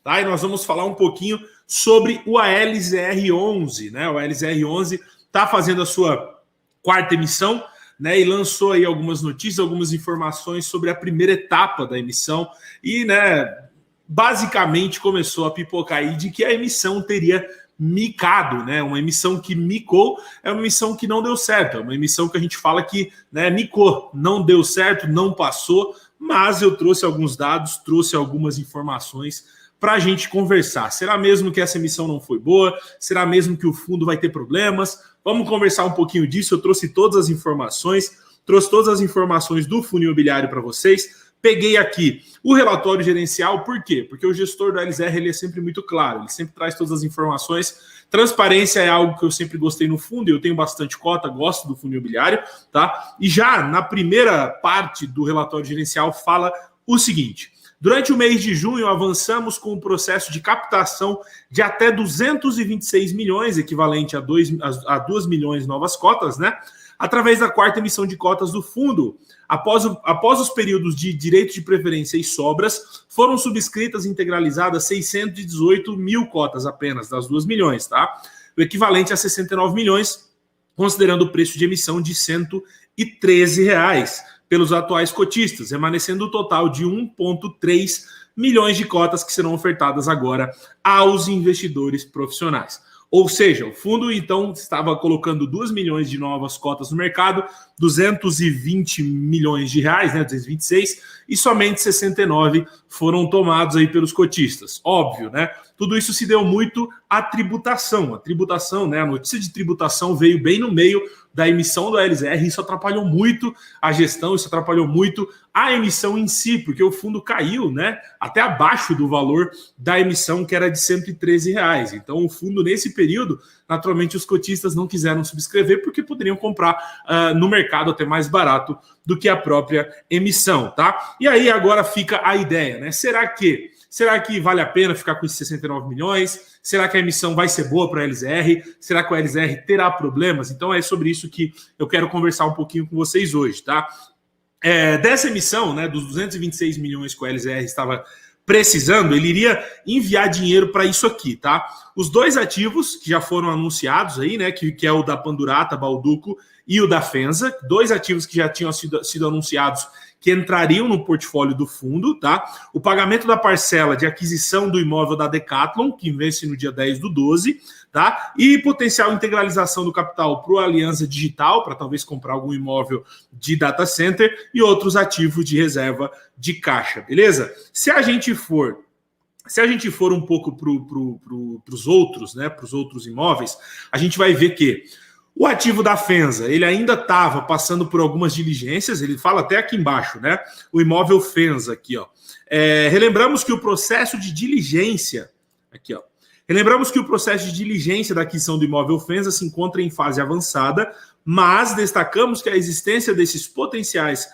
tá? E nós vamos falar um pouquinho sobre o ALZR11, né? O ALZR11 está fazendo a sua quarta emissão, né? E lançou aí algumas notícias, algumas informações sobre a primeira etapa da emissão e, né, basicamente começou a pipocar aí de que a emissão teria micado, né? Uma emissão que micou é uma emissão que não deu certo, é uma emissão que a gente fala que, né, micou, não deu certo, não passou, mas eu trouxe alguns dados, trouxe algumas informações para a gente conversar. Será mesmo que essa emissão não foi boa? Será mesmo que o fundo vai ter problemas? Vamos conversar um pouquinho disso. Eu trouxe todas as informações, do fundo imobiliário para vocês. Peguei aqui o relatório gerencial, por quê? Porque o gestor do LZR ele é sempre muito claro, ele sempre traz todas as informações. Transparência é algo que eu sempre gostei no fundo, e eu tenho bastante cota, gosto do fundo imobiliário, tá? E já na primeira parte do relatório gerencial fala o seguinte: durante o mês de junho, avançamos com o processo de captação de até 226 milhões, equivalente a 2 milhões de novas cotas, né? Através da quarta emissão de cotas do fundo. Após os períodos de direito de preferência e sobras, foram subscritas e integralizadas 618 mil cotas apenas, das 2 milhões, tá? O equivalente a 69 milhões, considerando o preço de emissão de R$ 113 pelos atuais cotistas, remanescendo o total de 1,3 milhões de cotas que serão ofertadas agora aos investidores profissionais. Ou seja, o fundo, então, estava colocando 2 milhões de novas cotas no mercado, 220 milhões de reais, né, 226, e somente 69 foram tomados aí pelos cotistas. Óbvio, né? Tudo isso se deu muito à tributação. A tributação, né, a notícia de tributação veio bem no meio da emissão do LZR, isso atrapalhou muito a gestão, isso atrapalhou muito a emissão em si, porque o fundo caiu, né, até abaixo do valor da emissão, que era de R$ 113. Então, o fundo, nesse período, naturalmente, os cotistas não quiseram subscrever, porque poderiam comprar no mercado até mais barato do que a própria emissão, tá? E aí, agora fica a ideia, né? Será que vale a pena ficar com esses 69 milhões? Será que a emissão vai ser boa para a LZR? Será que o LZR terá problemas? Então é sobre isso que eu quero conversar um pouquinho com vocês hoje, tá? Dessa emissão, né, dos 226 milhões que o LZR estava precisando, ele iria enviar dinheiro para isso aqui, tá? Os dois ativos que já foram anunciados aí, né, que é o da Pandurata, Balduco, e o da Fenza, dois ativos que já tinham sido anunciados que entrariam no portfólio do fundo, tá? O pagamento da parcela de aquisição do imóvel da Decathlon, que vence no dia 10/12, tá? E potencial integralização do capital para o Aliança Digital, para talvez comprar algum imóvel de data center e outros ativos de reserva de caixa, beleza? Se a gente for um pouco para os outros, né, para os outros imóveis, a gente vai ver que o ativo da Fenza, ele ainda estava passando por algumas diligências, ele fala até aqui embaixo, né? O imóvel Fenza, aqui, ó. Relembramos que o processo de diligência, aqui, ó. Relembramos que o processo de diligência da aquisição do imóvel Fenza se encontra em fase avançada, mas destacamos que a existência dessas potenciais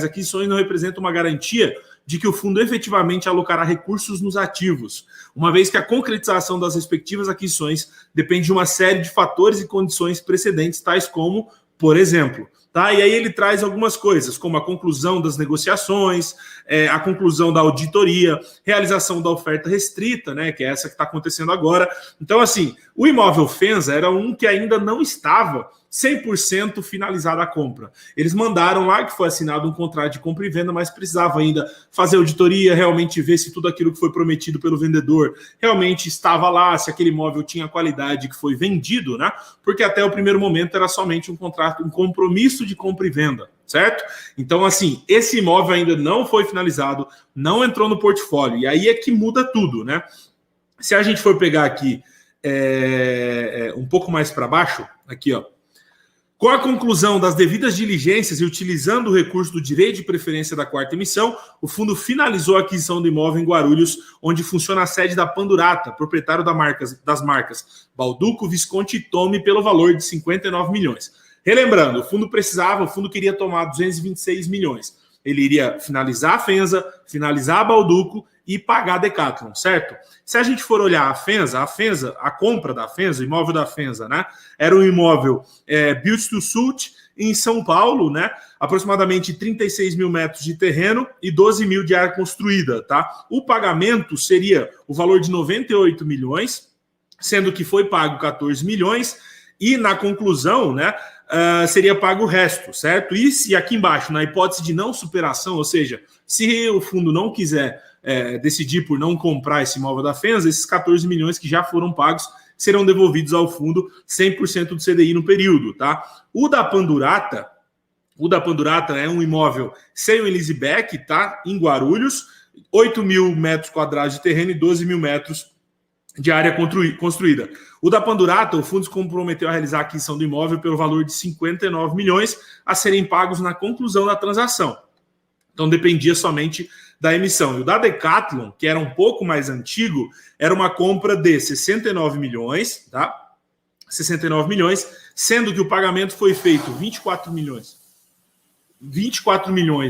aquisições não representa uma garantia de que o fundo efetivamente alocará recursos nos ativos, uma vez que a concretização das respectivas aquisições depende de uma série de fatores e condições precedentes, tais como, por exemplo, tá? E aí ele traz algumas coisas, como a conclusão das negociações, a conclusão da auditoria, realização da oferta restrita, né, que é essa que está acontecendo agora. Então, assim, o imóvel Fenza era um que ainda não estava 100% finalizada a compra. Eles mandaram lá que foi assinado um contrato de compra e venda, mas precisava ainda fazer auditoria, realmente ver se tudo aquilo que foi prometido pelo vendedor realmente estava lá, se aquele imóvel tinha a qualidade que foi vendido, né? Porque até o primeiro momento era somente um contrato, um compromisso de compra e venda, certo? Então, assim, esse imóvel ainda não foi finalizado, não entrou no portfólio, e aí é que muda tudo, né? Se a gente for pegar aqui um pouco mais para baixo, aqui, ó, com a conclusão das devidas diligências e utilizando o recurso do direito de preferência da quarta emissão, o fundo finalizou a aquisição do imóvel em Guarulhos, onde funciona a sede da Pandurata, proprietário das marcas Balduco, Visconti e Tome, pelo valor de 59 milhões. Relembrando, o fundo queria tomar 226 milhões. Ele iria finalizar a Fenza, finalizar a Balduco e pagar a Decathlon, certo? Se a gente for olhar a Fenza, a compra da Fenza, o imóvel da Fenza, né? Era um imóvel built to suit, em São Paulo, né? Aproximadamente 36 mil metros de terreno e 12 mil de área construída, tá? O pagamento seria o valor de 98 milhões, sendo que foi pago 14 milhões, e na conclusão, né, seria pago o resto, certo? E se aqui embaixo, na hipótese de não superação, ou seja, se o fundo não quiser decidir por não comprar esse imóvel da FENSA, esses 14 milhões que já foram pagos serão devolvidos ao fundo 100% do CDI no período, tá? O da Pandurata é um imóvel sem o Elisebeck, tá? Em Guarulhos, 8 mil metros quadrados de terreno e 12 mil metros de área construída. O da Pandurata, o fundo se comprometeu a realizar a aquisição do imóvel pelo valor de 59 milhões a serem pagos na conclusão da transação. Então dependia somente da emissão. E o da Decathlon, que era um pouco mais antigo, era uma compra de 69 milhões, tá? 69 milhões, sendo que o pagamento foi feito 24 milhões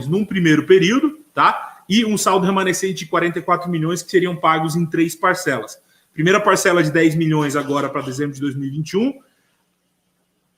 num primeiro período, tá? E um saldo remanescente de 44 milhões que seriam pagos em 3 parcelas. Primeira parcela de 10 milhões agora para dezembro de 2021,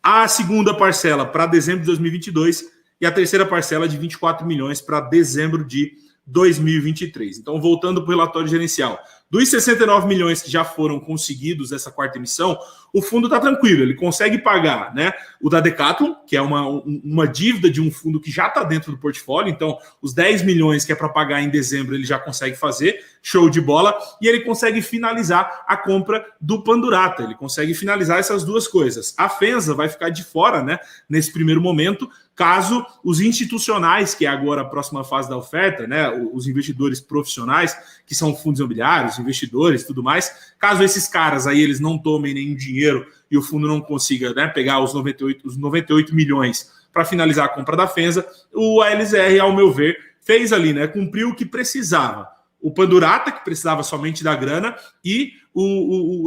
a segunda parcela para dezembro de 2022 e a terceira parcela de 24 milhões para dezembro de 2023. Então, voltando para o relatório gerencial, dos 69 milhões que já foram conseguidos nessa quarta emissão, o fundo está tranquilo, ele consegue pagar, né, o da Decathlon, que é uma dívida de um fundo que já está dentro do portfólio, então os 10 milhões que é para pagar em dezembro ele já consegue fazer, show de bola, e ele consegue finalizar a compra do Pandurata, ele consegue finalizar essas duas coisas. A FENSA vai ficar de fora, né, nesse primeiro momento, caso os institucionais, que é agora a próxima fase da oferta, né, os investidores profissionais, que são fundos imobiliários, investidores e tudo mais, caso esses caras aí eles não tomem nenhum dinheiro e o fundo não consiga, né, pegar os 98 milhões para finalizar a compra da FENSA, o ALZR, ao meu ver, fez ali, né, cumpriu o que precisava. O Pandurata, que precisava somente da grana, e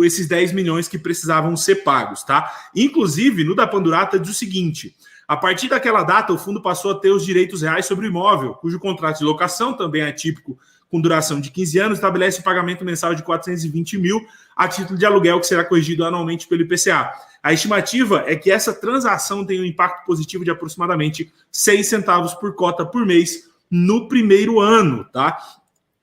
esses 10 milhões que precisavam ser pagos, tá? Inclusive, no da Pandurata diz o seguinte: a partir daquela data, o fundo passou a ter os direitos reais sobre o imóvel, cujo contrato de locação, também é típico, com duração de 15 anos, estabelece o pagamento mensal de 420 mil a título de aluguel, que será corrigido anualmente pelo IPCA. A estimativa é que essa transação tem um impacto positivo de aproximadamente 6 centavos por cota por mês no primeiro ano, tá?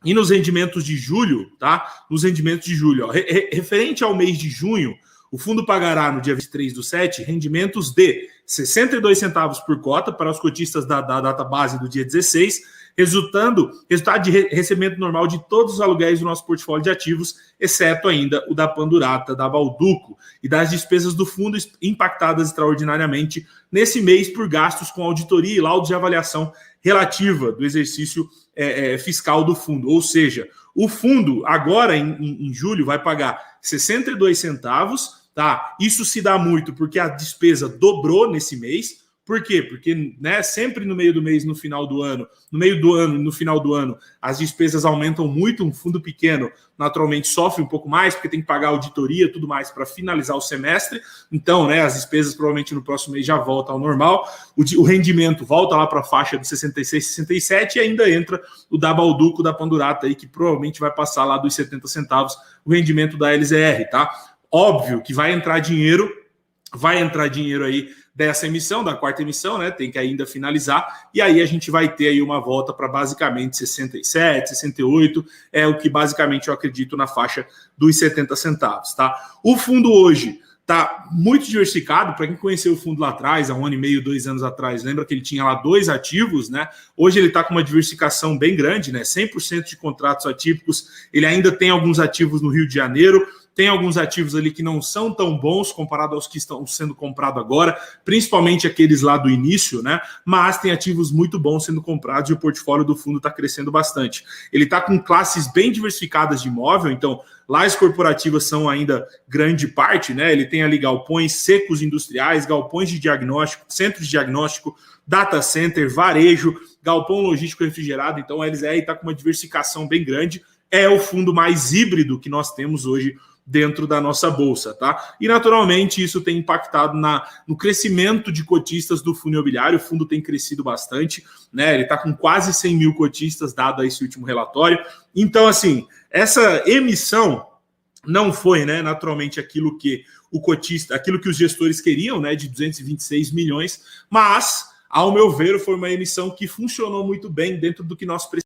E nos rendimentos de julho, tá? Nos rendimentos de julho, ó, referente ao mês de junho, o fundo pagará no dia 23/7 rendimentos de 62 centavos por cota para os cotistas da data base do dia 16, resultado de recebimento normal de todos os aluguéis do nosso portfólio de ativos, exceto ainda o da Pandurata, da Balduco, e das despesas do fundo impactadas extraordinariamente nesse mês por gastos com auditoria e laudo de avaliação relativa do exercício fiscal do fundo. Ou seja, o fundo agora em julho vai pagar 62 centavos, tá? Isso se dá muito porque a despesa dobrou nesse mês. Por quê? Porque, né, sempre no meio do mês, no final do ano, no final do ano, as despesas aumentam muito. Um fundo pequeno, naturalmente, sofre um pouco mais, porque tem que pagar auditoria e tudo mais para finalizar o semestre. Então, né, as despesas provavelmente no próximo mês já voltam ao normal. O rendimento volta lá para a faixa de 66, 67 e ainda entra o da Balduco, da Pandurata, aí, que provavelmente vai passar lá dos 70 centavos o rendimento da LZR, tá? Óbvio que vai entrar dinheiro aí dessa emissão, da quarta emissão, né? Tem que ainda finalizar, e aí a gente vai ter aí uma volta para basicamente 67, 68, é o que basicamente eu acredito na faixa dos 70 centavos, tá? O fundo hoje está muito diversificado. Para quem conheceu o fundo lá atrás, há 1 ano e meio, 2 anos atrás, lembra que ele tinha lá 2 ativos, né? Hoje ele está com uma diversificação bem grande, né? 100% de contratos atípicos, ele ainda tem alguns ativos no Rio de Janeiro, tem alguns ativos ali que não são tão bons comparado aos que estão sendo comprados agora, principalmente aqueles lá do início, né? Mas tem ativos muito bons sendo comprados e o portfólio do fundo está crescendo bastante. Ele está com classes bem diversificadas de imóvel, então lajes corporativas são ainda grande parte, né? Ele tem ali galpões secos industriais, galpões de diagnóstico, centros de diagnóstico, data center, varejo, galpão logístico refrigerado. Então a LZR está com uma diversificação bem grande. É o fundo mais híbrido que nós temos hoje dentro da nossa bolsa, tá? E naturalmente isso tem impactado no crescimento de cotistas do fundo imobiliário. O fundo tem crescido bastante, né? Ele está com quase 100 mil cotistas, dado esse último relatório. Então, assim, essa emissão não foi, né, naturalmente aquilo que o cotista, aquilo que os gestores queriam, né, de 226 milhões, mas, ao meu ver, foi uma emissão que funcionou muito bem dentro do que nós precisamos.